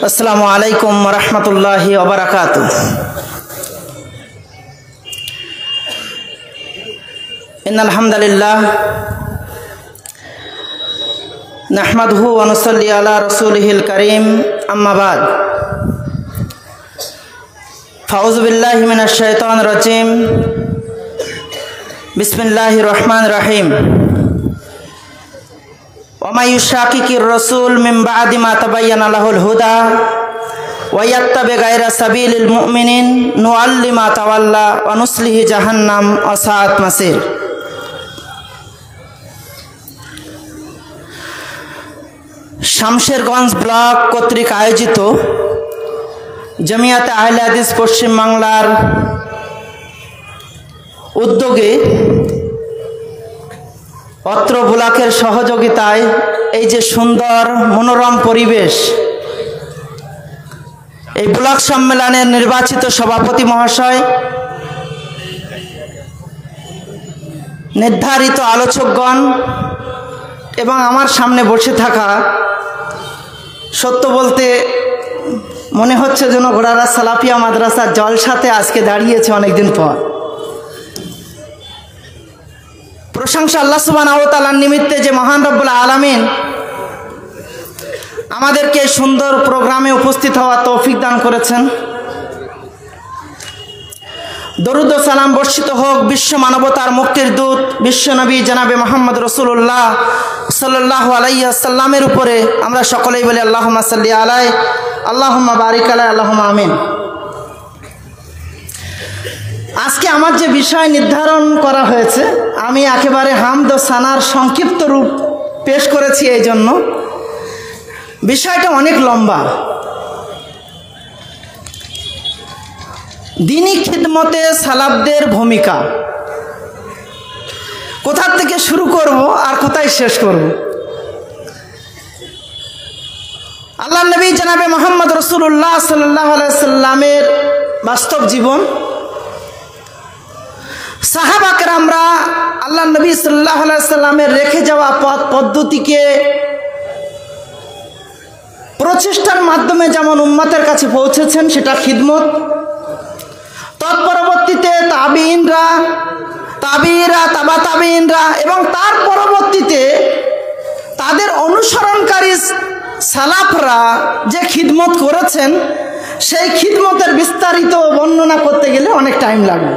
আসসালামু আলাইকুম ওয়া রাহমাতুল্লাহি ওয়া বারাকাতুহু। ইন্নাল হামদালিল্লাহ নাহমাদুহু ওয়া নুসাল্লি আলা রাসূলিহিল কারীম, আম্মা বাদ। ফাউযু বিল্লাহি মিনাশ শাইতানির রাজীম। বিসমিল্লাহির রহমানির রহিম। ওয়া ইউশাকিকির রাসূল মিন বা'দি মা তাবায়্যানা লাহুল হুদা ওয়া ইয়াত্তাবি গায়রা সাবিলিল মুমিনিন নুআল্লি মা তাওয়াল্লা ওয়া নুসলিহি জাহান্নাম ওয়া সাআত মাসির। শামশেরগঞ্জ ব্লক কর্তৃক আয়োজিত জমিয়াতে আহলে হাদিস পশ্চিম বাংলার উদ্যোগে অত্র ব্লকের সহযোগিতায় এই যে সুন্দর মনোরম পরিবেশ, এই ব্লক সম্মেলনের নির্বাচিত সভাপতি মহাশয়, নির্ধারিত আলোচকগণ এবং আমার সামনে বসে থাকা, সত্য বলতে মনে হচ্ছে যেন ঘোড়ারা সালাফিয়া মাদ্রাসার জলসাতে আজকে দাঁড়িয়েছে অনেকদিন পর। প্রশংসা আল্লাহ সুবহানাহু ওয়া তাআলার নিমিত্তে যে মহান রব্বুল আলামিন আমাদেরকে সুন্দর প্রোগ্রামে উপস্থিত হওয়ার তৌফিক দান করেছেন। দরুদ ও সালাম বর্ষিত হোক বিশ্ব মানবতার মুক্তির দূত বিশ্বনবী জনাবে মুহাম্মদ রাসূলুল্লাহ সাল্লাল্লাহু আলাইহি ওয়াসাল্লামের উপরে। আমরা সকলেই বলি আল্লাহুম্মা সাল্লি আলাইহি, আল্লাহুম্মা বারিক আলাইহি, আল্লাহুম্মা আমিন। আজকে আমার যে বিষয় নির্ধারণ করা হয়েছে, আমি একেবারে হামদ ও সানার সংক্ষিপ্ত রূপ পেশ করেছি। এই জন্য বিষয়টা অনেক লম্বা। দ্বীনি খিদমতে সালাফদের ভূমিকা, কোথা থেকে শুরু করব আর কোথায় শেষ করব। আল্লাহ নবী জনাবে মুহাম্মদ রাসূলুল্লাহ সাল্লাল্লাহু আলাইহি সাল্লামের বাস্তব জীবন, সাহাবা কেরামরা আল্লাহ নবী সাল্লাল্লাহু আলাইহি সাল্লামের রেখে যাওয়া পথ পদ্ধতিকে প্রচেষ্টার মাধ্যমে যেমন উম্মতের কাছে পৌঁছেছেন, সেটা খিদমত। তৎপরবর্তীতে তাবিঈনরা, তাবিঈরা, তাবা তাবিঈনরা এবং তার পরবর্তীতে তাদের অনুসরণকারী সালাফরা যে খিদমত করেছেন, সেই খিদমতের বিস্তারিত বর্ণনা করতে গেলে অনেক টাইম লাগবে।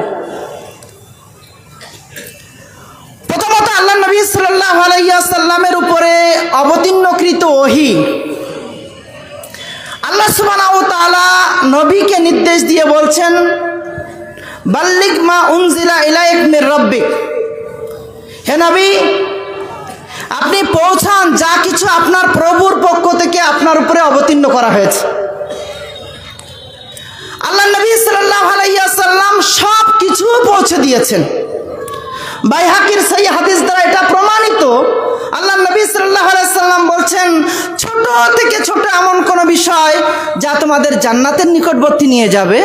প্রথমত আল্লাহ নবী সাল্লাল্লাহু আলাইহি ওয়াসাল্লামের উপরে অবতীর্ণকৃত ওহী, আল্লাহ সুবহানাহু ওয়া তাআলা নবীকে নির্দেশ দিয়ে বলছেন, বাল্লিগ মা উনজিলা ইলাইক মির রাব্বিক। হে নবী, আপনি পৌঁছান যা কিছু আপনার প্রভুর পক্ষ থেকে আপনার উপরে অবতীর্ণ করা হয়েছে। আল্লাহ নবী সাল্লাল্লাহু আলাইহি ওয়াসাল্লাম সব কিছু পৌঁছে দিয়েছেন। বাইহাকির সহিহ হাদিস দ্বারা এটা প্রমাণিত। আল্লাহ নবী সাল্লাল্লাহু আলাইহি সাল্লাম বলছেন, ছোট থেকে ছোট এমন কোন বিষয় যা তোমাদের জান্নাতের নিকটবর্তী নিয়ে যাবে,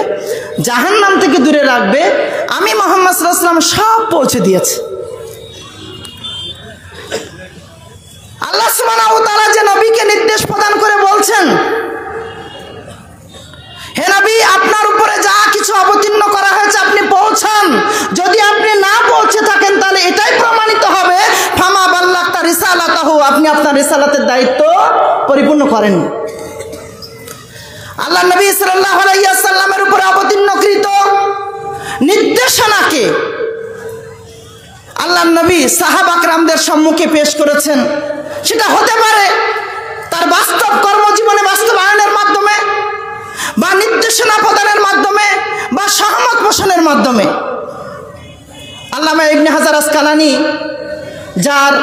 জাহান্নাম থেকে দূরে রাখবে, আমি মুহাম্মদ সাল্লাল্লাহু আলাইহি সাল্লাম সব পৌঁছে দিয়েছি। আল্লাহ সুবহানাহু ওয়া তাআলা যে নবীকে নির্দেশ প্রদান করে বলছেন, হে নবী, আপনার উপরে যা কিছু অবতীর্ণ করা হয়েছে আপনি পৌঁছান। যদি আপনি না পৌঁছে থাকেন তাহলে এটাই প্রমাণিত হবে ফামা বাল্লাগতা রিসালাতাহু, আপনি আপনার রিসালাতের দায়িত্ব পরিপূর্ণ করেন। আল্লাহ নবী সাল্লাল্লাহু আলাইহি ওয়াসাল্লামের উপরে অবতীর্ণকৃত নির্দেশনাকে আল্লাহ নবী সাহাবা কেরামদের সম্মুখে পেশ করেছেন। সেটা হতে পারে তার বাস্তব কর্মজীবনে বাস্তবায়নের মাধ্যমে, বা নির্দেশনা প্রদানের মাধ্যমে, বা সহমত পোষণের মাধ্যমে। আল্লামা ইবনে হাজার আসকালানী যার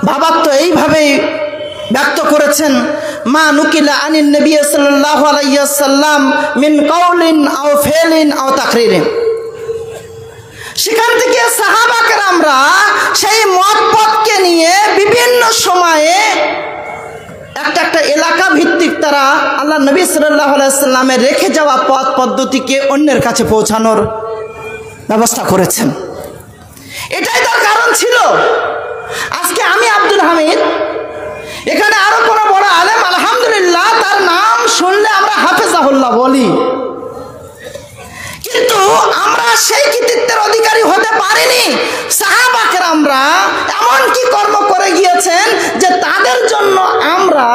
ভাবার্থ এইভাবেই ব্যক্ত করেছেন, মা নুকিলা আনিন নবী সাল্লাল্লাহু আলাইহি ওয়াসাল্লাম মিন কাউলিন আও ফিলিন আও তাকরিরিন। সেখান থেকে সাহাবা কেরামরা সেই মতপথকে নিয়ে বিভিন্ন সময়ে একটা একটা এলাকা ভিত্তিক তারা আল্লাহ নবী সাল্লাল্লাহু আলাইহি ওয়াসাল্লামের রেখে যাওয়া পথ পদ্ধতিকে অন্যের কাছে পৌঁছানোর ব্যবস্থা করেছেন। এটাই তার কারণ ছিল। আজকে আমি আব্দুল হামিদ, এখানে আরো কোনো বড় আলেম আলহামদুলিল্লাহ তার নাম শুনলে সেই কৃতিত্বের অধিকারী হতে পারিনি। সাহাবা কেরামরা এমন কি কর্ম করে গিয়েছেন যে তাদের জন্য আমরা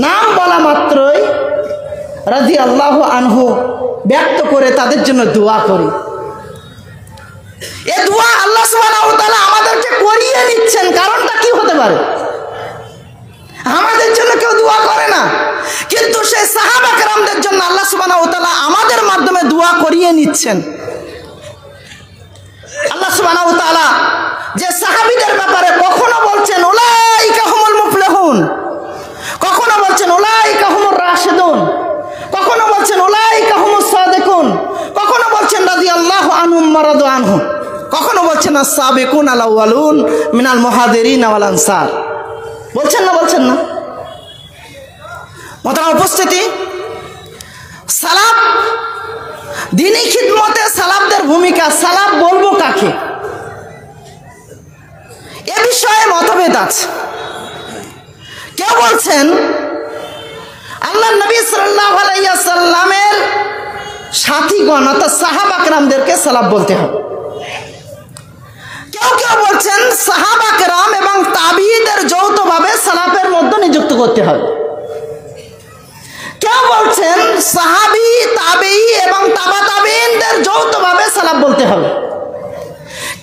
নাম বলা মাত্রই রাদিয়াল্লাহু আনহু ব্যক্ত করে তাদের জন্য দোয়া করি। এ দোয়া আল্লাহ সুবহানাহু ওয়া তাআলা আমাদেরকে করিয়ে নিচ্ছেন। কারণটা কি হতে পারে? আমাদের জন্য কেউ দোয়া করে না, কিন্তু সেই সাহাবা কেরামদের জন্য আল্লাহ সুবহানাহু ওয়া তাআলা আমাদের মাধ্যমে দোয়া করিয়ে নিচ্ছেন। আল্লাহ সুবহানাহু ওয়া তাআলা যে সাহাবীদের ব্যাপারে কখনো বলছেন উলাইকা হুমুল মুফলিহুন, কখনো বলছেন উলাইকা হুমুর রাশিদুন, কখনো বলছেন উলাইকা হুমুস সাদিকুন, কখনো বলছেন রাদিয়াল্লাহু আনহুম ওয়া রাদু আনহু, কখনো বলছেন আস-সাবিকুন আল-আউয়ালুন মিনাল মুহাজিরিন ওয়াল আনসার। বলছেন না? বলছেন না? মোহতারাম উপস্থিতি, সালাফ দ্বীনি খিদমতে সালাফদের ভূমিকা, সালাফ বলবো কাকে, এ বিষয়ে মতভেদ আছে। কেউ বলছেন আল্লাহ নবী সাল্লাল্লাহু আলাইহি ওয়াসাল্লামের সাথীগণ অর্থাৎ সাহাবা কেরামদেরকে সালাফ বলতে হবে। কেউ কেউ বলছেন সাহাবা কেরাম এবং তাবিঈদের যৌথভাবে সালাফের মধ্যে নিযুক্ত করতে হবে। কেউ বলছেন সাহাবী, তাবেঈ এবং তাবা তাবেঈনদের যৌথভাবে সালাফ বলতে হবে।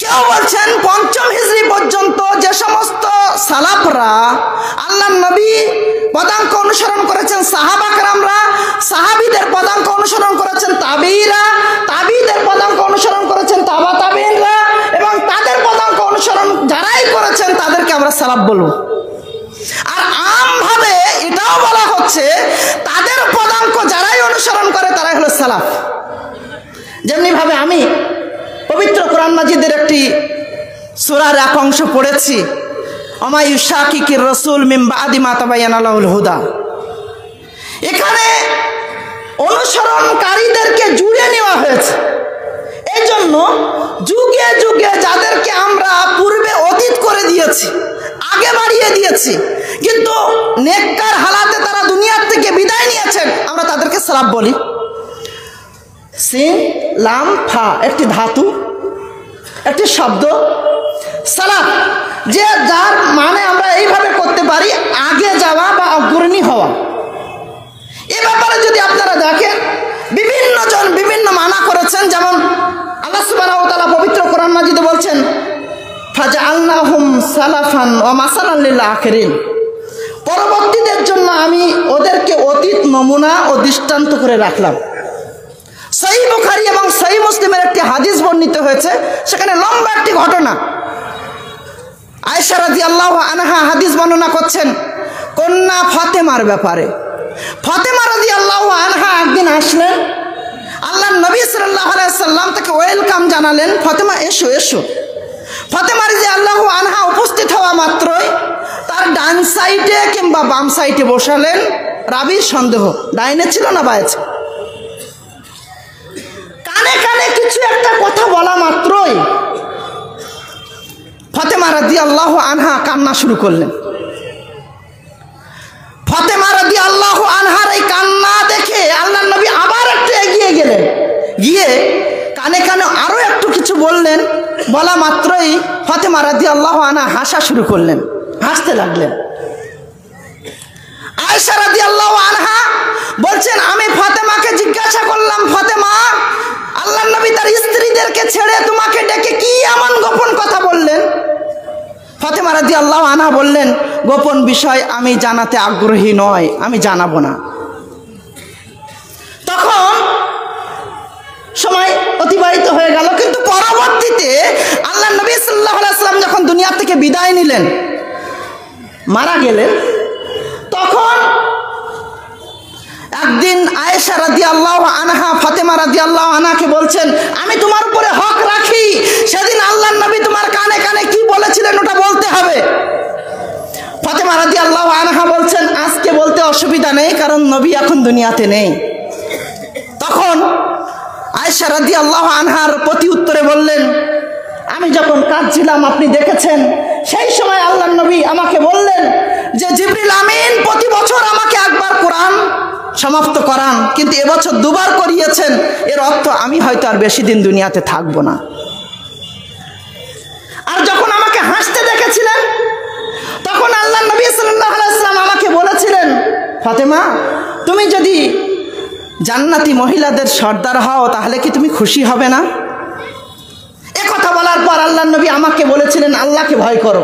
কেউ বলছেন পঞ্চম হিজরি পর্যন্ত যে সমস্ত সালাফরা আল্লাহর নবী পদাঙ্ক অনুসরণ করেছেন, সাহাবা কেরামরা, সাহাবীদের পদাঙ্ক অনুসরণ করেছেন তাবেঈরা, তাবেঈদের পদাঙ্ক অনুসরণ করেছেন তাবা তাবেঈনরা, এবং তাদের পদাঙ্ক অনুসরণ যারাই করেছেন তাদেরকে আমরা সালাফ বলবো। আর আমভাবে এটাও বলা হচ্ছে তাদের পদাঙ্ক যারাই অনুসরণ করে তারাই হলো সালাফ। যেমনি ভাবে আমি পবিত্র কোরআন মাজিদের একটি সূরার এক অংশ পড়েছি, ওমা ইউশাকিকির রাসূল মিন বাদি মা তাবায়ানা লাহুল হুদা। এখানে অনুসরণকারীদেরকে জুড়ে নেওয়া হয়েছে। এই জন্য যুগে যুগে যাদেরকে আমরা পূর্বে অতীত করে দিয়েছি, আগে বাড়িয়ে দিয়েছি, কিন্তু নেককার হালাতে তারা দুনিয়ার থেকে বিদায় নিয়েছেন, আমরা তাদেরকে সালাফ বলি। সিন লাম ফা একটি ধাতু, একটি শব্দ সালাফ, যে যার মানে আমরা এইভাবে করতে পারি আগে যাওয়া বা অগ্রণী হওয়া। এ ব্যাপারে যদি আপনারা দেখেন বিভিন্ন জন বিভিন্ন মানা করেছেন। যেমন আল্লাহ সুবহানাহু ওয়া তাআলা পবিত্র কোরআন মাজিদে বলছেন ফাজআলনাহুম সালাফান ওয়া মাসালান লিল আখিরিন, পরবর্তীদের জন্য আমি ওদেরকে অতীত নমুনা ও দৃষ্টান্ত করে রাখলাম। সহিহ বুখারী এবং সহিহ মুসলিমের একটি হাদিস বর্ণিত হয়েছে, সেখানে লম্বা একটি ঘটনা। আয়েশা রাদিয়াল্লাহু আনহা হাদিস বর্ণনা করছেন কন্যা ফাতেমার ব্যাপারে। ফাতেমা রাদিয়াল্লাহু আনহা একদিন আসলেন, আল্লাহর নবী সাল্লাল্লাহু আলাইহি সাল্লাম তাকে ওয়েলকাম জানালেন, ফাতেমা এসো এসো। ফাতেমা রাদিয়াল্লাহু আনহা উপস্থিত হওয়া মাত্রই তার ডান সাইডে কিংবা বাম সাইডে বসালেন। রাবির সন্দেহ, ডাইনে ছিল না বায়ে ছিল। কানে কানে কিছু একটা কথা বলা মাত্রই ফাতেমা রাদিয়াল্লাহু আনহা কান্না শুরু করলেন। ফাতেমা রাদিয়াল্লাহু আনহার এই কান্না দেখে আল্লাহর নবী আবার একটু এগিয়ে গেলেন, গিয়ে কানে কানে আরো একটু কিছু বললেন। বলা মাত্রই ফাতেমা রাদিয়াল্লাহু আনহা হাসা শুরু করলেন, হাসতে লাগলেন। আয়েশা রাদিয়াল্লাহু আনহা বলছেন আমি ফাতেমাকে জিজ্ঞাসা করলাম, ফাতেমা আল্লাহর নবী তার স্ত্রীদেরকে ছেড়ে তোমাকে ডেকে কি এমন গোপন কথা বললেন? ফাতেমা রাদিয়াল্লাহু আনহা বললেন, গোপন বিষয় আমি জানাতে আগ্রহী নয়, আমি জানাবো না। তখন সময় অতিবাহিত হয়ে গেল, কিন্তু পরবর্তীতে আল্লাহর নবী সাল্লাল্লাহু আলাইহি ওয়াসাল্লাম যখন দুনিয়া থেকে বিদায় নিলেন, মারা গেলেন, তখন একদিন আয়েশা রাদিয়াল্লাহু আনহা ফাতেমা রাদিয়াল্লাহু আনহাকে বলছেন, আমি তোমার উপরে হক রাখি, সেদিন আল্লাহর নবী তোমার কানে কানে কি বলেছিলেন ওটা বলতে হবে। ফাতেমা রাদিয়াল্লাহু আনহা বলছেন, আজকে বলতে অসুবিধা নেই, কারণ নবী এখন দুনিয়াতে নেই। তখন আয়েশা রাদিয়াল্লাহু আনহার প্রতি উত্তরে বললেন, আমি যখন কাঁদছিলাম আপনি দেখেছেন, সেই সময় আল্লাহর নবী আমাকে বললেন যে জিবরিল আমিন প্রতি বছর আমাকে একবার কোরআন সমাপ্ত করান, কিন্তু এবছর দুবার করিয়েছেন, এর অর্থ আমি হয়তো আর বেশি দিন দুনিয়াতে থাকবো না। আর যখন আমাকে হাসতে দেখেছিলেন তখন আল্লাহ নবী সাল্লাল্লাহু আলাইহি ওয়াসাল্লাম আমাকে বলেছিলেন, ফাতেমা তুমি যদি জান্নাতি মহিলাদের সর্দার হও তাহলে কি তুমি খুশি হবে না? এ কথা বলার পর আল্লাহ নবী আমাকে বলেছিলেন আল্লাহকে ভয় করো।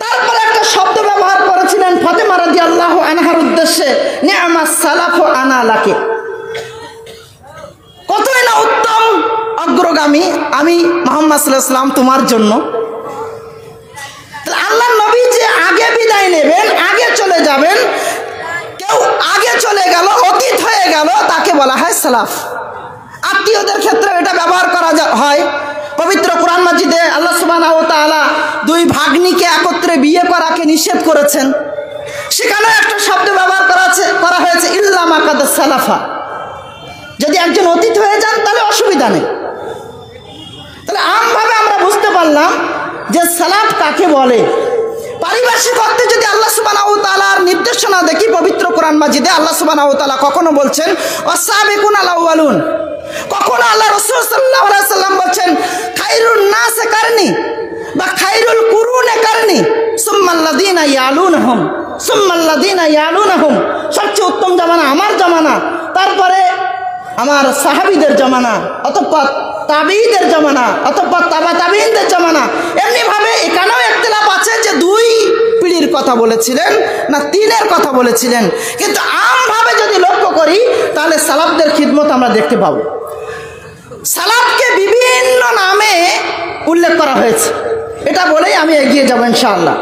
তারপরে একটা শব্দ ব্যবহার করেছিলেন ফাতেমা রাদিয়াল্লাহু আনহার উদ্দেশ্যে, নি'মাস সালাফু আনা লাকি। কতই না উত্তম অগ্রগামী আমি মুহাম্মদ সাল্লাল্লাহু আলাইহি ওয়াসাল্লাম তোমার জন্য। আল্লাহ নবী যে আগে বিদায় নেবেন, আগে চলে যাবেন, কেউ আগে চলে গেল, অতীত হয়ে গেল, তাকে বলা হয় সালাফ। আত্মীয়দের ক্ষেত্রে এটা ব্যবহার করা হয়। পবিত্র কোরআন মাজিদে আল্লাহ সুবহানাহু ওয়া তাআলা দুই ভাগ্নিকে একত্রে বিয়ে করাকে নিষেধ করেছেন, সেখানে একটা শব্দ ব্যবহার করা হয়েছে ইল্লা মা কাদ সালাফা। যদি একজন অতীত হয়ে যান তাহলে অসুবিধা নেই। তাহলে আমভাবে আমরা বুঝতে পারলাম যে সালাফ কাকে বলে। পারিভাষিক অর্থে যদি আল্লাহ সুবহানাহু ওয়া তাআলার নির্দেশনা দেখি পবিত্র কোরআন মাজিদে আল্লাহ সুবহানাহু ওয়া তাআলা কখনো বলছেন ওয়াসাবিকুনাল আউয়ালুন, কখনো আল্লাহ রাসূল সাল্লাল্লাহু আলাইহি ওয়াসাল্লাম বলছেন খায়রুন নাসে কারনি বা খায়রুল কুরুনে কারনি সুম্মাল্লাযিনা ইয়ালুনহুম সুম্মাল্লাযিনা ইয়ালুনহুম। সবচেয়ে উত্তম জামানা আমার জামানা, তারপরে আমার সাহাবীদের জামানা, অতঃপর তাবিঈদের জামানা, অতঃপর তাবা তাবিঈনদের জামানা। এমনিভাবে এখানেও ইখতিলাফ আছে যে দুই পিঢ়ির কথা বলেছিলেন না তিনের কথা বলেছিলেন, কিন্তু আমভাবে যদি লক্ষ্য করি তাহলে সালাফদের খিদমত আমরা দেখতে পাবো। সালাফকে বিভিন্ন নামে উল্লেখ করা হয়েছে, এটা বলেই আমি এগিয়ে যাব ইনশাআল্লাহ।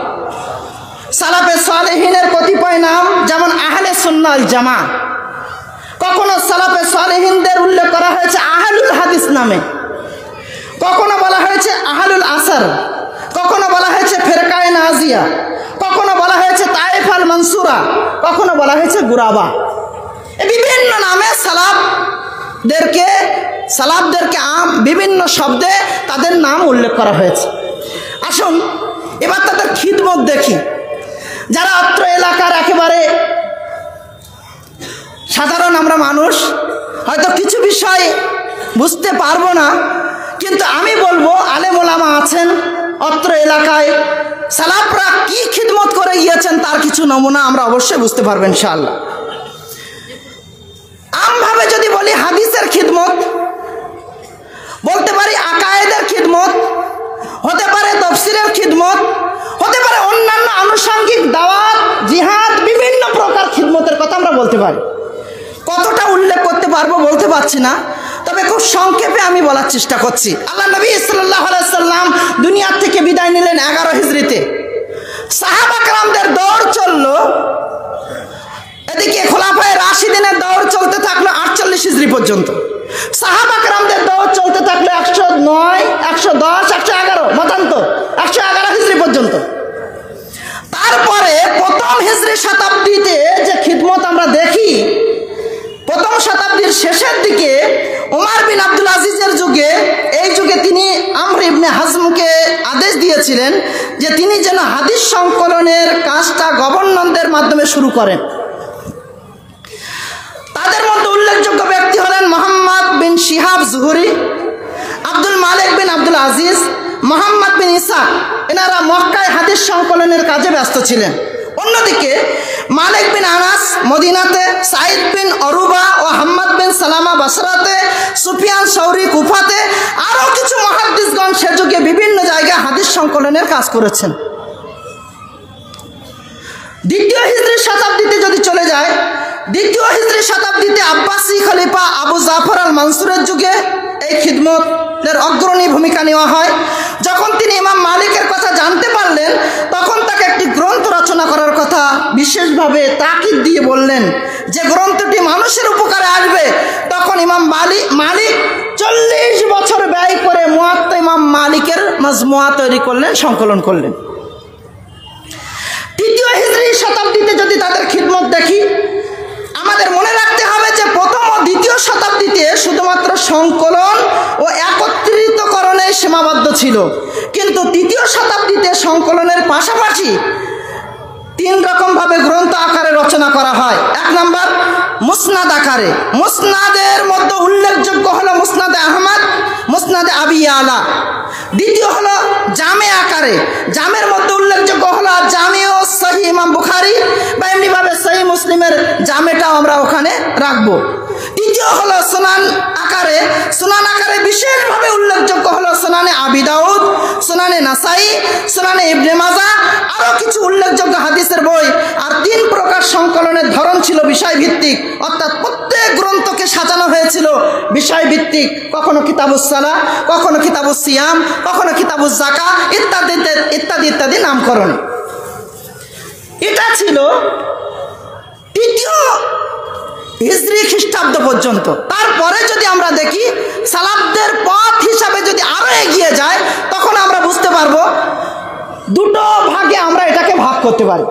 সালাফে সালেহিনের কতিপয় নাম, যেমন আহলে সুন্নাহ ওয়াল জামাত। কখনো সালাফে সালেহিনদের উল্লেখ করা হয়েছে আহলুল হাদিস নামে, কখনো বলা হয়েছে আহলুল আসর, কখনো বলা হয়েছে ফেরকায়ে নাজিয়া, কখনো বলা হয়েছে তায়েফাল মানসুরা, কখনো বলা হয়েছে গুরাবা। এই বিভিন্ন নামে সালাফদেরকে বিভিন্ন শব্দে তাদের নাম উল্লেখ করা হয়েছে। আসুন এবার তাদের খিদমত দেখি। যারা অত্র এলাকার একেবারে সাধারণ আমরা মানুষ হয়তো কিছু বিষয় বুঝতে পারবো না, কিন্তু আমি বলবো আলেম ওলামা আছেন অত্র এলাকায়, সালাফরা কি খিদমত করে গিয়েছেন তার কিছু নমুনা আমরা অবশ্যই বুঝতে পারবো ইনশাআল্লাহ। আমভাবে যদি বলি হাদিসের খিদমত, বলতে পারি আকায়েদের খিদমত, হতে পারে তাফসীরের খিদমত, হতে পারে অন্যান্য আনুষঙ্গিক দাওয়াত, জিহাদ, বিভিন্ন প্রকার খিদমতের কথা আমরা বলতে পারি। কতটা উল্লেখ করতে পারবো বলতে পারছি না, তবে খুব সংক্ষেপে আমি বলার চেষ্টা করছি। আল্লাহ নবী সাল্লাল্লাহু আলাইহি ওয়াসাল্লাম দুনিয়ার থেকে বিদায় নিলেন 11 হিজরিতে। সাহাবা کرامদের দৌড় চললো, এদিকে খোলাফায়ে রাশিদিনের দৌড় চলতে থাকলো 48 হিজরি পর্যন্ত। সাহাবা کرامদের দৌড় চলতে থাকলো 109, 110, 111 মতান্তর 111 হিজরি পর্যন্ত। তারপরে প্রথম হিজরি শতাব্দীতে যে খিদমত আমরা দেখি, প্রথম শতাব্দীর শেষের দিকে ওমর বিন আব্দুল আজিজের যুগে, এই যুগে তিনি আমর ইবনে হাজমকে আদেশ দিয়েছিলেন যে তিনি যেন হাদিস সংকলনের কাজটা গভর্নরদের মাধ্যমে শুরু করেন। তাদের মধ্যে উল্লেখযোগ্য ব্যক্তি হলেন মুহাম্মদ বিন শিহাব জুহরি, আব্দুল মালিক বিন আব্দুল আজিজ, মুহাম্মদ বিন ইসা। এনারা মক্কায় হাদিস সংকলনের কাজে ব্যস্ত ছিলেন। অন্যদিকে মালিক বিন আনাস মদিনাতে, সাইদ বিন অরুবা ও হাম্মাদ বিন সালামা বাসরাতে, সুফিয়ান সৌরি কুফাতে, আরও কিছু মুহাদ্দিসগণ সে যুগে বিভিন্ন জায়গায় হাদিস সংকলনের কাজ করেছেন। দ্বিতীয় হিজরি শতাব্দীতে যদি চলে যায়, দ্বিতীয় হিজরি শতাব্দীতে আব্বাসী খলিফা আবু জাফর আল মানসুরের যুগে এই খিদমতের অগ্রণী ভূমিকা নেওয়া হয়। যখন তিনি ইমাম মালিকের কথা জানতে পারলেন, তখন তাকে একটি গ্রন্থ রচনা করার কথা বিশেষভাবে তাকিদ দিয়ে বললেন, যে গ্রন্থটি মানুষের উপকারে আসবে। তখন ইমাম মালিক 40 বছর ব্যয় করে মুয়াত্তা ইমাম মালিকের মাজমুয়া তৈরি করলেন, সংকলন করলেন। তৃতীয় হিজরি শতাব্দীতে যদি তাদের খিদমত দেখি, আমাদের মনে রাখতে হবে যে প্রথম ও দ্বিতীয় শতাব্দীতে শুধুমাত্র সংকলন ও একত্রিতকরণে সীমাবদ্ধ ছিল, কিন্তু তৃতীয় শতাব্দীতে সংকলনের পাশাপাশি 3 রকমভাবে গ্রন্থ আকারে রচনা করা হয়। 1 নম্বর আকারে। মুসনাদের মধ্যে উল্লেখযোগ্য হলো মুসনাদে আহমদ, মুসনাদে আবি আলা। দ্বিতীয় হলো জামে আকারে, জামের মধ্যে উল্লেখযোগ্য হলো জামিউ সহিহ ইমাম বুখারী, বা এমনিভাবে সহিহ মুসলিমের জামেটাও আমরা ওখানে রাখবো। তৃতীয় হলো সুনান আকারে, সুনান আকারে বিশেষভাবে উল্লেখযোগ্য হলো সুনানে আবি দাউদ, সুনানে নাসাই, সুনানে ইবনে মাজাহ, আরও কিছু উল্লেখযোগ্য হাদিসের বই। আর 3 প্রকার সংকলনের ধরন ছিল বিষয়ভিত্তিক, অর্থাৎ প্রত্যেক গ্রন্থকে সাজানো হয়েছিল বিষয়ভিত্তিক। কখনো কিতাবুস সালাহ, কখনো কিতাবুস সিয়াম, কখনো কিতাবুস যাকাত ইত্যাদি ইত্যাদি ইত্যাদি নামকরণ। এটা ছিল তৃতীয় হিজরি খ্রিস্টাব্দ পর্যন্ত। তারপরে যদি আমরা দেখি সালাফদের পথ হিসাবে যদি আরো এগিয়ে যায়, তখন আমরা বুঝতে পারবো দুটো ভাগে আমরা এটাকে ভাগ করতে পারি।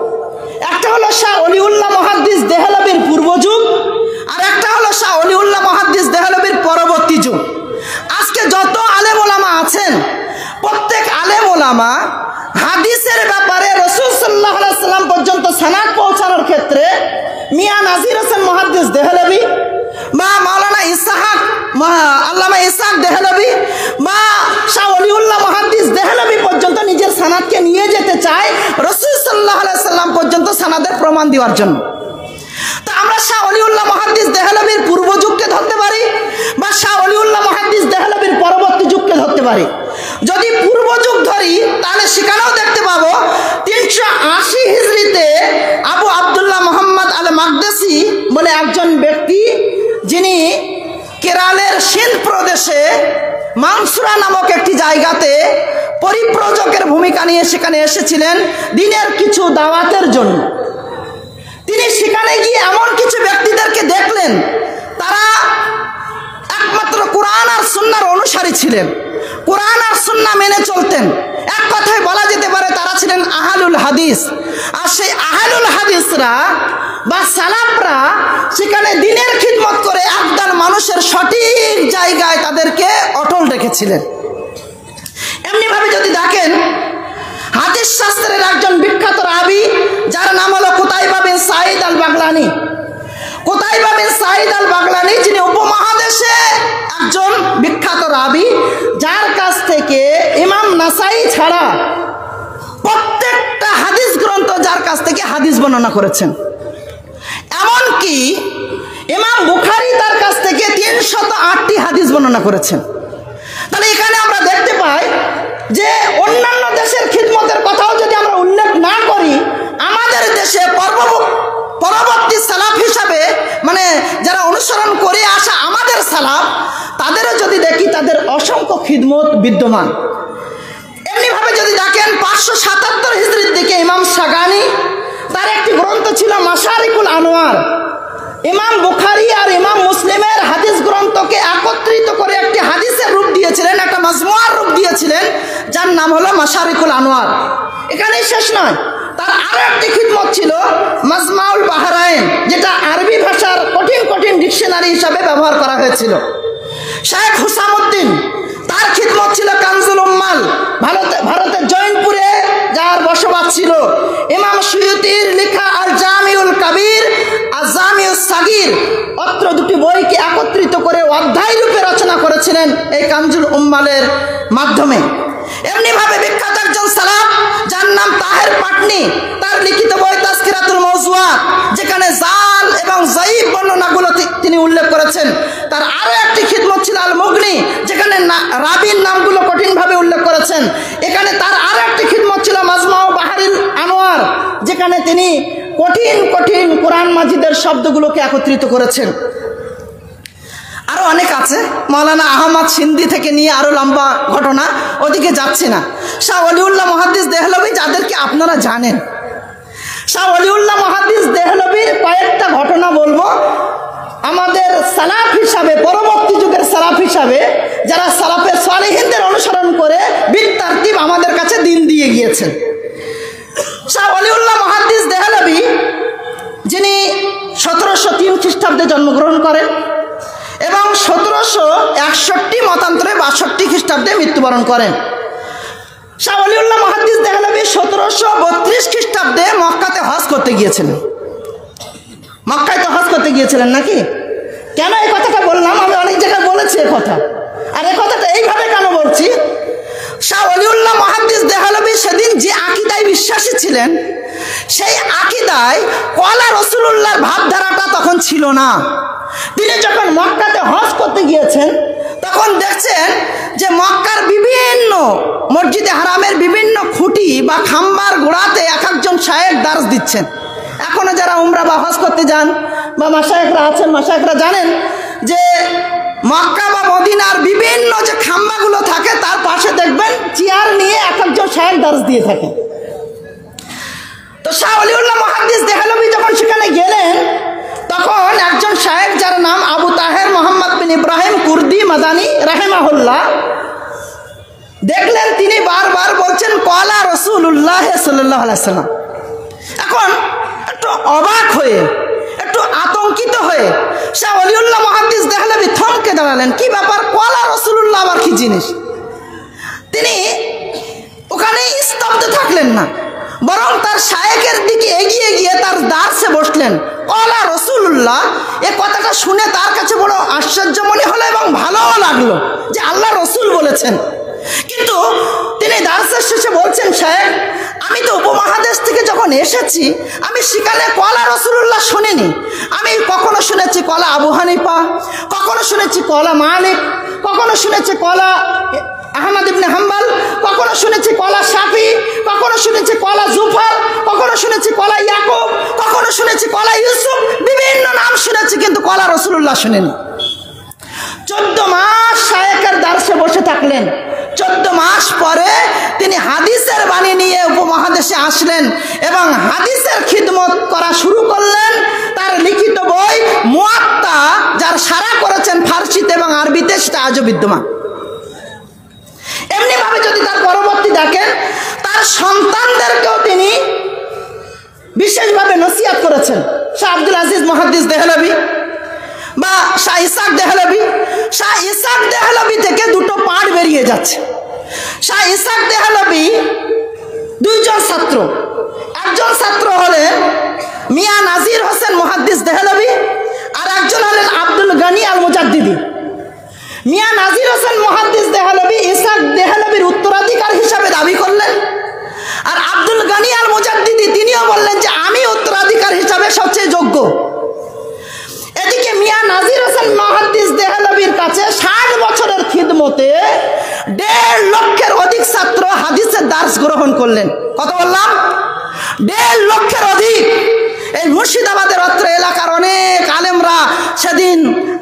একটা হলো শাহ অলিউল্লাহ মুহাদ্দিস দেহলভির পূর্ব যুগ, আর একটা হলো শাহ অলিউল্লাহ মুহাদ্দিস দেহলভির পরবর্তী যুগ। আজকে যত আলেম ওলামা আছেন, প্রত্যেক আলেম ওলামা হাদিসের ব্যাপারে রাসূল সাল্লাল্লাহু আলাইহি ওয়াসাল্লাম পর্যন্ত সনদ পৌঁছানোর ক্ষেত্রে মিয়াঁ নাজির হোসেন মুহাদ্দিস দেহলভি বা মাওলানা ইসহাক আল্লামা ইসহাক দেহলভি বা শাহ অলিউল্লাহ মুহাদ্দিস দেহলভি পর্যন্ত নিজের সনদকে নিয়ে যেতে চায় রাসূল সাল্লাল্লাহু আলাইহি ওয়াসাল্লাম পর্যন্ত সনদের প্রমাণ দেওয়ার জন্য। তো আমরা শাহ অলিউল্লাহ মুহাদ্দিস দেহলভির পূর্ব যুগকে ধরতে পারি বা শাহ অলিউল্লাহ মুহাদ্দিস দেহলভির পরবর্তী যুগকে ধরতে পারি। যদি পূর্ব যুগ ধরি তাহলে সেখানেও দেখতে পাবো 380 হিজরিতে আবু আব্দুল্লাহ মুহাম্মদ আল মাকদেসি বলে একজন ব্যক্তি, যিনি কেরালের সিন্ধ প্রদেশে মানসুরা নামক একটি জায়গাতে পরিব্রাজকের ভূমিকা নিয়ে সেখানে এসেছিলেন দিনের কিছু দাওয়াতের জন্য। তিনি সেখানে গিয়ে এমন কিছু ব্যক্তিদেরকে দেখলেন, তারা একমাত্র কোরআন আর সুন্নাহর অনুসারী ছিলেন, কোরআন আর সুন্নাহ মেনে চলতেন। এক কথায় বলা যেতে পারে তারা ছিলেন আহলুল হাদিস। আর সেই আহলুল হাদিসরা বা সালাফরা সেখানে দিনের খিদমত করে একদল মানুষের সঠিক জায়গায় তাদেরকে অটল রেখেছিলেন। এমনিভাবে যদি দেখেন, হাদিস শাস্ত্রের একজন বিখ্যাত রাবি যার নাম হলো কুতাইবা বিন সাঈদ আল বাগলানি। কুতাইবা বিন সাঈদ আল বাগলানি যিনি উপমহাদেশে একজন বিখ্যাত রাবি, যার কাছ থেকে ইমাম নাসাই ছাড়া প্রত্যেকটা হাদিস গ্রন্থ যার কাছ থেকে হাদিস বর্ণনা করেছেন। এমনকি ইমাম বুখারী তার কাছ থেকে 308টি হাদিস বর্ণনা করেছেন। তাহলে এখানে আমরা দেখতে পাই যে অন্যান্য দেশের খিদমতের কথাও যদি আমরা উল্লেখ না করি, আমাদের দেশে পরবর্তী সালাফ হিসাবে মানে যারা অনুসরণ করে আসা আমাদের সালাফ, তাদেরও যদি দেখি তাদের অসংখ্য খিদমত বিদ্যমান। এমনিভাবে যদি দেখেন 577 হিজরির দিকে ইমাম সাগানি, তার একটি গ্রন্থ ছিল মাশারিকুল আনোয়ার। ইমাম বুখারী আর ইমাম মুসলিমের হাদিস গ্রন্থকে একত্রিত করে একটি হাদিসের রূপ দিয়েছিলেন, একটা মাজমুয়ার রূপ দিয়েছিলেন, যার নাম হলো মাশারিকুল আনোয়ার। এখানেই শেষ নয়, তার আরো একটি খিদমত ছিল মাজমাউল বাহরাইন, যেটা আরবি ভাষার কঠিন কঠিন ডিকশনারি হিসাবে ব্যবহার করা হয়েছিল। শেখ হুসামউদ্দিন, তার খিদমত ছিল কানজুল উম্মাল, ভারতের জৈনপুরে যার বসবাস ছিল। ইমাম সুয়ুতির লেখা আল জামিউল কাবির আর জামিউস সাগীর, অত্র দুটি বইকে একত্রিত করে অধ্যায় রূপে রচনা করেছিলেন এই কানজুল উম্মালের মাধ্যমে। এমনিভাবে বিখ্যাত একজন সালাফ যার নাম তাহের পাটনি, তার লিখিত বই তাজকিরাতুল মাওজুআত, যেখানে জাল এবং যায়ীফ বর্ণনাগুলো তিনি উল্লেখ করেছেন। তার আরো একটি খিদমত ছিল আল মুগনি, যেখানে রাবির নামগুলো কঠিনভাবে উল্লেখ করেছেন। এখানে তার আরো একটি খিদমত ছিল মাজমাউ বাহরিল আনোয়ার, যেখানে তিনি কঠিন কঠিন কোরআন মাজিদের শব্দগুলোকে একত্রিত করেছেন। আরো অনেক আছে, মাওলানা আহমদ সিন্ধি থেকে নিয়ে আরো লম্বা ঘটনা, ওদিকে যাচ্ছে না। শাহ ওলিউল্লাহ মুহাদ্দিস দেহলভি, যাদেরকে আপনারা জানেন, শাহ ওলিউল্লাহ মুহাদ্দিস দেহলভির কয়েকটা ঘটনা বলবো। আমাদের সালাফ হিসাবে, পরবর্তী যুগের সালাফ হিসাবে, যারা সালাফে সালেহিনদের অনুসরণ করে বিতারতিব আমাদের কাছে দিন দিয়ে গিয়েছেন। শাহ ওলিউল্লাহ মুহাদ্দিস দেহলভি, যিনি 1703 খ্রিস্টাব্দে জন্মগ্রহণ করেন এবং 1761 মতান্তরে 62 খ্রিস্টাব্দে মৃত্যুবরণ করেন। শাহ ওলিউল্লাহ মুহাদ্দিস দেহলভি 1732 খ্রিস্টাব্দে মক্কাতে হজ করতে গিয়েছিলেন। মক্কায় তো হজ করতে গিয়েছিলেন নাকি? কথা। আর এ কথাটা এইভাবে কেন বলছি, শাহ ওলিউল্লাহ মুহাদ্দিস দেহলভী সেদিন যে আকীদায় বিশ্বাসী ছিলেন, সেই আকীদায় কলা রাসূলুল্লাহর ভাবধারাটা তখন ছিল না। তিনি যখন মক্কাতে হজ করতে গিয়েছেন, তখন দেখছেন যে মক্কার বিভিন্ন মসজিদে হারামের বিভিন্ন খুঁটি বা খাম্বার গোড়াতে এক একজন শায়েখ দার্স দিচ্ছেন। এখনো যারা উমরা বা হজ করতে যান বা মাশায়েখরা আছেন, মাশায়েখরা জানেন যে মক্কা বা মদিনার বিভিন্ন যে খাম্বাগুলো থাকে তার পাশে দেখবেন চেয়ার নিয়ে এক একজন শায়েখ দার্স দিয়ে থাকেন। তো শাহ ওলিউল্লাহ মুহাদ্দিস দেহলভী যখন সেখানে গেলেন, তখন একজন শায়েখ যার নাম আবু তাহের মোহাম্মদ বিন ইব্রাহিম কুর্দি মাদানী রাহিমাহুল্লাহ দেখলেন তিনি বারবার বলছেন কলা রাসূলুল্লাহ সাল্লাল্লাহু আলাইহি ওয়াসাল্লাম। এখন একটু অবাক হয়ে, একটু আতঙ্কিত হয়ে শাহ ওলিউল্লাহ মুহাদ্দিস দেহলভী থমকে দাঁড়ালেন। কি ব্যাপার, কলা রাসূলুল্লাহ আবার কি জিনিস? তিনি ওখানে স্তব্ধ থাকলেন না, বরং তার শায়েখের দিকে এগিয়ে গিয়ে তার দার্সে বসলেন। কলা রাসূলুল্লাহ, এ কথাটা শুনে তার কাছে বড় আশ্চর্য মনে হলো এবং ভালোও লাগলো যে আল্লাহ রসুল বলেছেন। কিন্তু তিনি দার্সের শেষে বলছেন, শায়েখ আমি তো উপমহাদেশ থেকে যখন এসেছি আমি সেখানে কলা রাসূলুল্লাহ শুনিনি। আমি কখনো শুনেছি কলা আবু হানিফা, কখনো শুনেছি কলা মালিক, কখনো শুনেছি কলা আহমদ ইবনে হাম্বল, কখনো শুনেছি কলা শাফি, কখনো শুনেছি কলা জুফর, কখনো শুনেছি কলা ইয়াকুব, কখনো শুনেছি কলা ইউসুফ, বিভিন্ন নাম শুনেছি কিন্তু কলা রাসূলুল্লাহ শুনিনি। 14 মাস শায়েখের দার্সে বসে থাকলেন। 14 মাস পরে তিনি হাদিসের বাণী নিয়ে উপমহাদেশে আসলেন এবং হাদিসের খিদমত করা শুরু করলেন। তার লিখিত বই মুয়াত্তা, যার সারা করেছেন ফার্সিতে এবং আরবিতে, সেটা আজও বিদ্যমান। এমনিভাবে যদি তার পরবর্তী দেখেন, তার সন্তানদেরকেও তিনি বিশেষভাবে নসিহত করেছেন। শাহ আব্দুল আজিজ মুহাদ্দিস দেহলভী বা শাহ ইসহাক দেহলভী। শাহ ইসহাক দেহলভী থেকে দুটো পাঠ বেরিয়ে যাচ্ছে। শাহ ইসহাক দেহলভী দুইজন ছাত্র, একজন ছাত্র হলেন মিয়া নাজির হোসেন মুহাদ্দিস দেহলভী, আর একজন হলেন আব্দুল গনি আল মুজাদ্দিদি। মিয়া নাজির হোসেন মুহাদ্দিস দেহলভী ইসহাক দেহলভীর উত্তরাধিকার হিসাবে দাবি করলেন, আর আব্দুল গনি আল মুজাদ্দিদি তিনিও বললেন যে আমি উত্তরাধিকার হিসাবে সবচেয়ে যোগ্য। এদিকে মিয়া নাজির হোসেন মুহাদ্দিস দেহলভীর কাছে 60 বছরের খিদমতে 1.5 লক্ষের অধিক ছাত্র হাদিসের দার্স গ্রহণ করলেন। কত বললাম? 1.5 লক্ষের অধিক। এই মুর্শিদাবাদের অত্র এলাকার অনেক আলেমরা সেদিন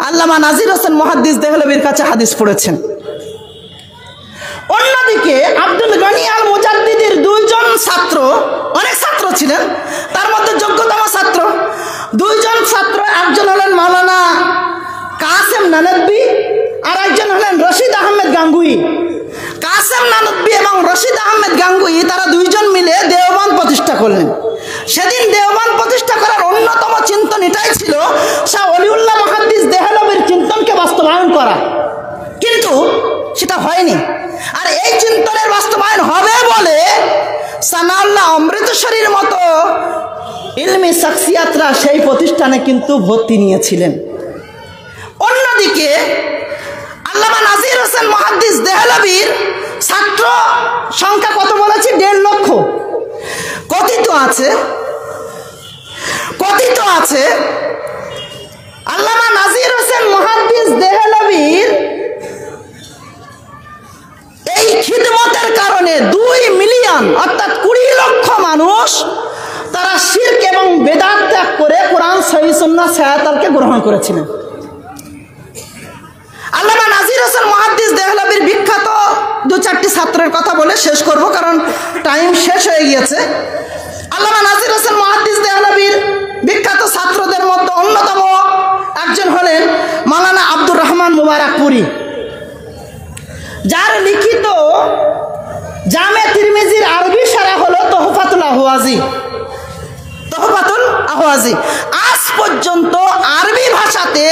আল্লামা নাজির হোসেন মুহাদ্দিস দেহলভীর কাছে হাদিস পড়েছেন। অন্যদিকে আব্দুল গনি আল মুজাদ্দিদির 2 জন ছাত্র, অনেক ছাত্র ছিলেন, তার মধ্যে যোগ্যতম ছাত্র 2 জন ছাত্র, একজন হলেন মাওলানা কাসেম নানভী, আর একজন হলেন রশিদ আহমেদ গাঙ্গুই। কাসেম নানভী এবং রশিদ আহমেদ গাঙ্গুই তারা 2 জন মিলে দেওবন্দ প্রতিষ্ঠা করলেন। সেদিন দেওবন্দ প্রতিষ্ঠা করার অন্যতম চিন্তন এটাই ছিল শাহ ওলিউল্লাহ মুহাদ্দিস দেহলভীর চিন্তনকে বাস্তবায়ন করা, কিন্তু সেটা হয়নি। আর এই চিন্তনের বাস্তবায়ন হবে বলে সানাউল্লাহ অমৃতসরীর মতো ইলমি শখসিয়াতরা সেই প্রতিষ্ঠানে কিন্তু ভর্তি নিয়েছিলেন। অন্যদিকে আল্লামা নাজির হোসেন মুহাদ্দিস দেহলভীর ছাত্র সংখ্যা কত বলেছি? 1.5 লক্ষ। কথিত আছে আল্লামা নাজির হোসেন মুহাদ্দিস দেহলভীর এই খিদমতের কারণে 2 মিলিয়ন অর্থাৎ 20 লক্ষ মানুষ তারা শিরক এবং বেদাত ত্যাগ করে কোরআন সহিহ সুন্নাহ সায়াতালকে গ্রহণ করেছিলেন। আল্লামা নাজির হোসেন মুহাদ্দিস দেহলভীর বিখ্যাত 2-4টি ছাত্রের কথা বলে শেষ করব, কারণ টাইম শেষ হয়ে গিয়েছে। আল্লামা নাজির হোসেন মুহাদ্দিস দেহলভীর বিখ্যাত ছাত্রদের মধ্যে অন্যতম একজন হলেন মাওলানা আব্দুর রহমান মুবারকপুরী, যার লিখিত জামে তিরমিজির আরবি সারা হলো তোহফাতুল আহওয়াজি। আজ পর্যন্ত আরবি ভাষাতে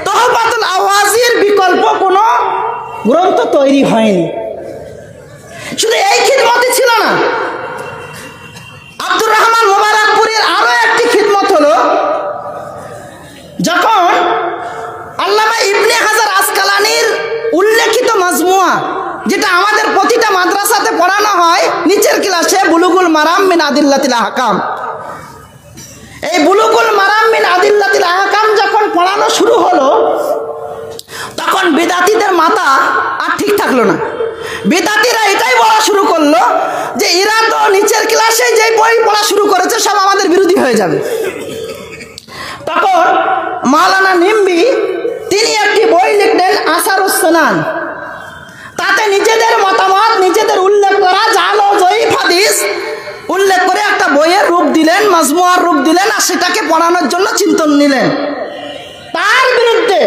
তোহফাতুল আহওয়াজির বিকল্প কোনো গ্রন্থ তৈরি হয়নি। শুধু এই খিদমতই ছিল না, আব্দুর রহমান মুবারকপুরীর আরো একটি খিদমত হলো যখন আল্লামা ইবনে হাজার আসকালানির পড়ানো হয় নিচের ক্লাসে বুলুগুল মারাম মিন আদিল্লাতিল আহকাম। এই বুলুগুল মারাম মিন আদিল্লাতিল আহকাম যখন পড়ানো শুরু হলো, তখন বিদাতীদের মাথা আর ঠিক থাকলো না। বিদাতীরা এটাই বলা শুরু করলো যে এরা তো নিচের ক্লাসে যে বই পড়া শুরু করেছে সব আমাদের বিরোধী হয়ে যাবে। তখন মাওলানা নিম্বি তিনি একটি বই লিখলেন আসারুস সুনান। তাতে নিজেদের মতামত, নিজেদের উল্লেখ করা জাল ও জয়ীফ হাদিস উল্লেখ করে একটা বইয়ের রূপ দিলেন, মাজমুয়ার রূপ দিলেন, আর সেটাকে পড়ানোর জন্য চিন্তন নিলেন। তার বিরুদ্ধে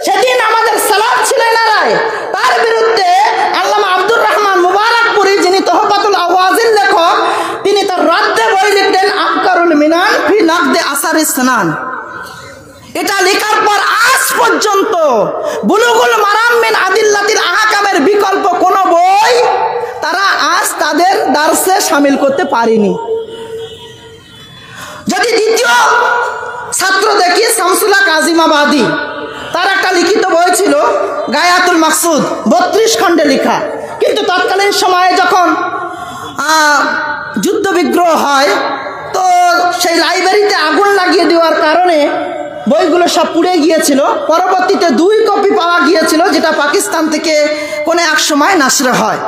সেদিন আমাদের সালাফ ছিলেন রায়, তার বিরুদ্ধে আল্লামা আব্দুর রহমান মুবারকপুরী, যিনি তোহফাতুল আওয়াজিল লেখক, তিনি তার রাদ্দে বই লিখলেন আফকারুল মিনান ফি নাকদে আসারিস সুনান। এটা লেখার পর আজ পর্যন্ত বুলুগুল মারাম মিন আদিল্লাতিল আহকামের বিকল্প কোনো বই তারা আজ তাদের দার্সে শামিল করতে পারেনি। যদি দ্বিতীয় ছাত্র দেখি শামসুল হক আজিমাবাদী, তার একটা লিখিত বই ছিল গায়াতুল মাকসুদ, 32 খণ্ডে লেখা। কিন্তু তৎকালীন সময়ে যখন যুদ্ধ বিগ্রহ হয়, তো সেই লাইব্রেরিতে আগুন লাগিয়ে দেওয়ার কারণে বইগুলো সব পুড়ে গিয়েছিল। পরবর্তীতে 2 কপি পাওয়া গিয়েছিল, যেটা পাকিস্তান থেকে কোনো এক সময় নাসরে হয়।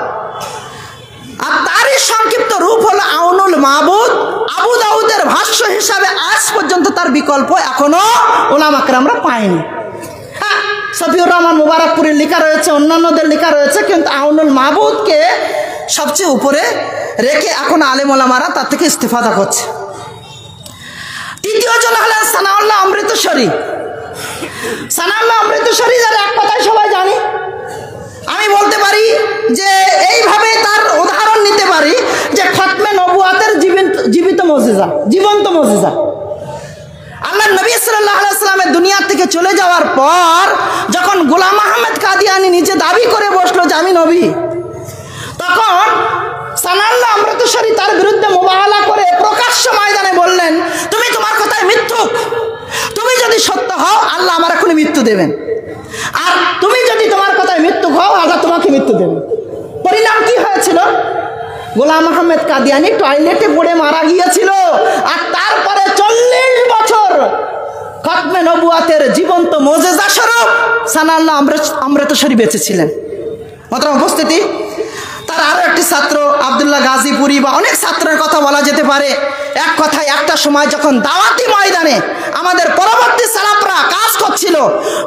আর তারই সংক্ষিপ্ত রূপ হলো আউনুল মাবুদ। আবু দাউদের ভাষ্য হিসাবে আজ পর্যন্ত তার বিকল্প এখনো ওলামা কেরামরা পায়নি। হ্যাঁ, সফিউর রহমান মুবারকপুরীর লেখা রয়েছে, অন্যান্যদের লেখা রয়েছে, কিন্তু আউনুল মাবুদকে সবচেয়ে উপরে রেখে এখন আলেম ওলামারা তার থেকে ইস্তেফাদা করছে। তৃতীয় জন হলেন সানাউল্লাহ অমৃতসরী। সানাউল্লাহ অমৃতসরী যার এক কথায় সবাই জানি। আমি বলতে পারি যে এইভাবে তার উদাহরণ নিতে পারি যে খতমে নবুয়াতের জীবিত মুজিজা, জীবন্ত মুজিজা। আল্লাহ নবী সাল্লাল্লাহু আলাইহি ওয়াসাল্লামের দুনিয়া থেকে চলে যাওয়ার পর যখন গোলাম আহমেদ কাদিয়ানী নিজে দাবি করে বসলো যে আমি নবী, তখন সানাউল্লাহ অমৃতসরী তার বিরুদ্ধে মুবাহালা করে প্রকাশ্য ময়দানে বললেন, তুমি তোমার কথায় মিথ্যুক, তুমি যদি সত্য হও আল্লাহ আমার এখনই মৃত্যু দেবেন, আর তুমি যদি তোমার কথায় মৃত্যু হও আল্লাহ তোমাকে মৃত্যু দেবেন। পরিণাম কি হয়েছিল? গোলাম আহমেদ কাদিয়ানী টয়লেটে পড়ে মারা গিয়েছিল। আর তারপরে 40 বছর খতমে নবুয়াতের জীবন্ত মুজিজা স্বরূপ সানাউল্লাহ অমৃতসরী বেঁচে ছিলেন। মোহতারাম উপস্থিতি, তার আরো একটি ছাত্র আব্দুল্লাহ গাজীপুরি বা অনেক ছাত্রের কথা বলা যেতে পারে। এক কথায় একটা সময় যখন দাওয়াতি ময়দানে আমাদের পরবর্তী সালাফরা কাজ করছিল,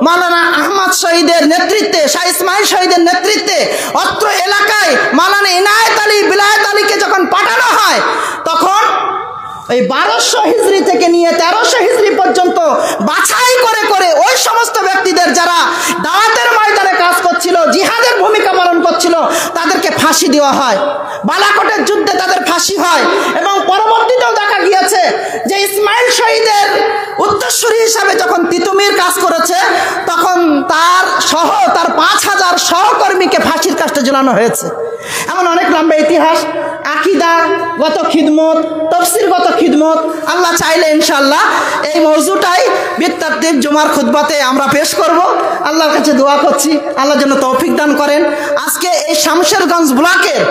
মাওলানা আহমদ শহীদের নেতৃত্বে, শাহ ইসমাইল শহীদের নেতৃত্বে অত্র এলাকায় মাওলানা ইনায়েত আলী, বিলায়েত আলীকে যখন পাঠানো হয়, তখন ওই 1200 হিজরি থেকে নিয়ে 1300 হিজরি পর্যন্ত বাছাই করে করে ওই সমস্ত ব্যক্তিদের যারা দাওয়াতের ময়দানে কাজ করছিল, জিহাদের ভূমিকা পালন করছিল, তাদেরকে ফাঁসি দেওয়া হয়। বালাকোটের যুদ্ধে তাদের ফাঁসি হয়। এবং পরবর্তীতেও দেখা গিয়েছে যে ইসমাইল শহীদের উত্তরসূরি হিসাবে যখন তিতুমির কাজ করেছে, তখন তার 5000 সহকর্মীকে ফাঁসির কাস্টে ঝুলানো হয়েছে। এমন অনেক লম্বা ইতিহাস, আকিদাগত খিদমত, তফসিরগত খিদমত। আল্লাহ চাইলে ইনশাআল্লাহ এই মওজুটাই বিত্তাতিব জুমার খুতবাতে আমরা পেশ করব। আল্লাহর কাছে দোয়া করছি আল্লাহ যেন তৌফিক দান করেন। আজকে এই শামশেরগঞ্জ ব্লকের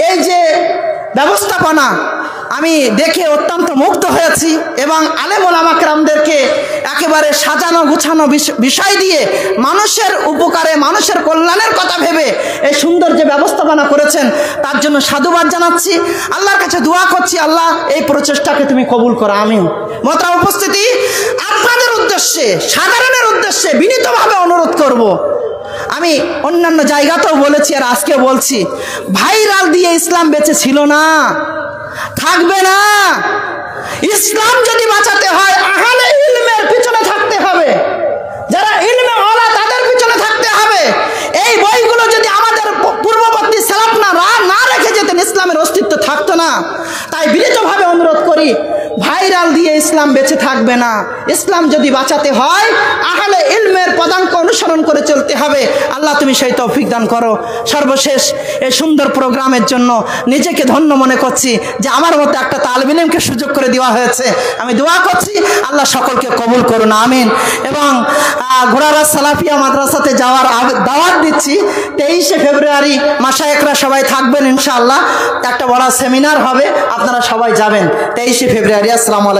এই যে ব্যবস্থাপনা আমি দেখে অত্যন্ত মুগ্ধ হয়েছি, এবং আলেম ওলামা কেরামদেরকে একেবারে সাজানো গুছানো বিষয় দিয়ে মানুষের উপকারে, মানুষের কল্যাণের কথা ভেবে এই সুন্দর যে ব্যবস্থাপনা করেছেন তার জন্য সাধুবাদ জানাচ্ছি। আল্লাহর কাছে দোয়া করছি আল্লাহ এই প্রচেষ্টাকে তুমি কবুল করো, আমিন। মোহতারাম উপস্থিতি, আপনাদের উদ্দেশ্যে, সাধারণের উদ্দেশ্যে বিনীতভাবে অনুরোধ করব, আমি অন্যান্য জায়গাতেও বলেছি আর আজকে বলছি, ভাইরাল দিয়ে ইসলাম বেঁচে ছিল না, থাকবে না। ইসলাম যদি বাঁচাতে হয় আহলে ইলমের পিছনে থাকতে হবে, যারা ইলমে ওয়ালা তাদের পিছনে থাকতে হবে। এই বইগুলো যদি আমাদের পূর্ববর্তী সালাফ না রেখে যেতেন, ইসলামের অস্তিত্ব থাকতো না। তাই বিনীতভাবে অনুরোধ করি, ভাইরাল দিয়ে ইসলাম ইসলাম বেঁচে থাকবে না। ইসলাম যদি বাঁচাতে হয় আহলে ইলমের পদাঙ্ক অনুসরণ করে চলতে হবে। আল্লাহ তুমি সেই তৌফিক দান করো। সর্বশেষ এই সুন্দর প্রোগ্রামের জন্য নিজেকে ধন্য মনে করছি যে আমার মতো একটা তালিব ইলমকে সুযোগ করে দেওয়া হয়েছে। আমি দোয়া করছি আল্লাহ সকলকে কবুল করুন, আমিন। এবং ঘোড়ারা সালাফিয়া মাদ্রাসাতে যাওয়ার দাওয়াত দিচ্ছি। 23শে ফেব্রুয়ারি মাশায়েখরা সবাই থাকবেন ইনশাআল্লাহ। একটা বড় সেমিনার হবে, আপনারা সবাই যাবেন 23শে ফেব্রুয়ারি। আসসালামু আলাইকুম।